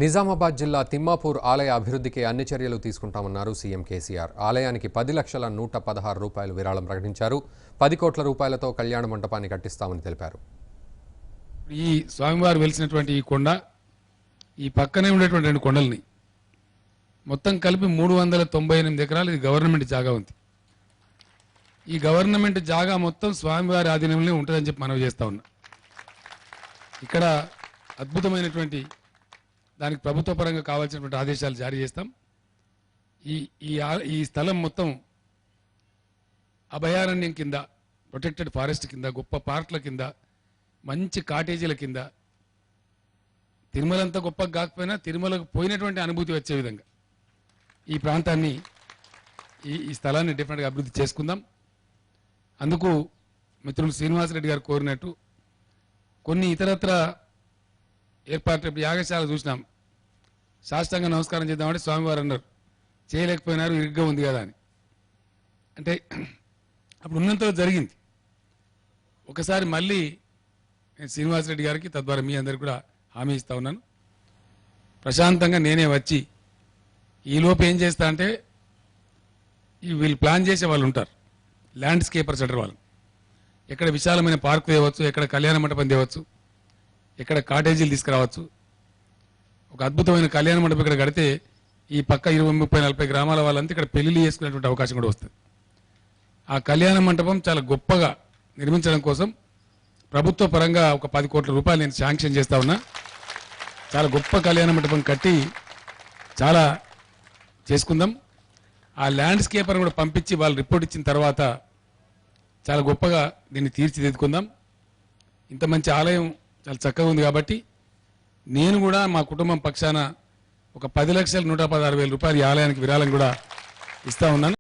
నిజామాబాద్ జిల్లా తిమ్మాపూర్ ఆలయ అభివృద్ధికి అన్ని చర్యలు తీసుకుంటామన్నారు సీఎం కేసీఆర్. ఆలయానికి 10,116 రూపాయలు విరాళం ప్రకటించారు. 10 కోట్ల రూపాయలతో కళ్యాణ మంటపాన్ని కట్టిస్తామని తెలిపారు. ఈ స్వామివారు వెలిసినటువంటి ఈ కొండ, ఈ పక్కనే ఉండేటువంటి 2 కొండల్ని మొత్తం కలిపి 398 ఎకరాలు ఇది గవర్నమెంట్ జాగా ఉంది. ఈ గవర్నమెంట్ జాగా మొత్తం స్వామివారి ఆధీనంలో ఉంటుందని చెప్పి మనవి చేస్తా ఉన్నా. ఇక్కడ అద్భుతమైనటువంటి దానికి ప్రభుత్వ పరంగా కావాల్సినటువంటి ఆదేశాలు జారీ చేస్తాం. ఈ స్థలం మొత్తం అభయారణ్యం కింద, ప్రొటెక్టెడ్ ఫారెస్ట్ కింద, గొప్ప పార్కుల కింద, మంచి కాటేజీల కింద, తిరుమలంతా గొప్పగా కాకపోయినా తిరుమలకు పోయినటువంటి అనుభూతి వచ్చే విధంగా ఈ ప్రాంతాన్ని, ఈ స్థలాన్ని డెఫినెట్గా అభివృద్ధి చేసుకుందాం. అందుకు మిత్రులు శ్రీనివాసరెడ్డి గారు కోరినట్టు కొన్ని ఇతరత్ర ఏర్పాటు, యాగశాల చూసినాం, సాష్టాంగ నమస్కారం చేద్దామంటే స్వామివారు అన్నారు చేయలేకపోయినారు, ఇరుగ్గా ఉంది కదా అని. అంటే అప్పుడు ఉన్నంతలో జరిగింది. ఒకసారి మళ్ళీ నేను శ్రీనివాసరెడ్డి గారికి, తద్వారా మీ అందరికి కూడా హామీ ఇస్తా ఉన్నాను, ప్రశాంతంగా నేనే వచ్చి ఈలోపు ఏం చేస్తా అంటే, వీళ్ళు ప్లాన్ చేసే వాళ్ళు ఉంటారు, ల్యాండ్స్కేపర్స్ అంటారు వాళ్ళు. ఎక్కడ విశాలమైన పార్కు తేవచ్చు, ఎక్కడ కళ్యాణ మండపం తేవచ్చు, ఎక్కడ కాటేజీలు తీసుకురావచ్చు. ఒక అద్భుతమైన కళ్యాణ మండపం ఇక్కడ కడితే ఈ పక్క 20, 30, 40 గ్రామాల వాళ్ళంతా ఇక్కడ పెళ్లిళ్ళు చేసుకునేటువంటి అవకాశం కూడా వస్తుంది. ఆ కళ్యాణ మండపం చాలా గొప్పగా నిర్మించడం కోసం ప్రభుత్వ పరంగా ఒక 10 కోట్ల రూపాయలు నేను శాంక్షన్ చేస్తా ఉన్నా. చాలా గొప్ప కళ్యాణ మండపం కట్టి చాలా చేసుకుందాం. ఆ ల్యాండ్స్కేపర్ కూడా పంపించి వాళ్ళు రిపోర్ట్ ఇచ్చిన తర్వాత చాలా గొప్పగా దీన్ని తీర్చిదిద్దుకుందాం. ఇంత మంచి ఆలయం చాలా చక్కగా ఉంది కాబట్టి నేను కూడా మా కుటుంబం పక్షాన ఒక 10,116,000 రూపాయలు ఈ ఆలయానికి విరాళం కూడా ఇస్తా ఉన్నాను.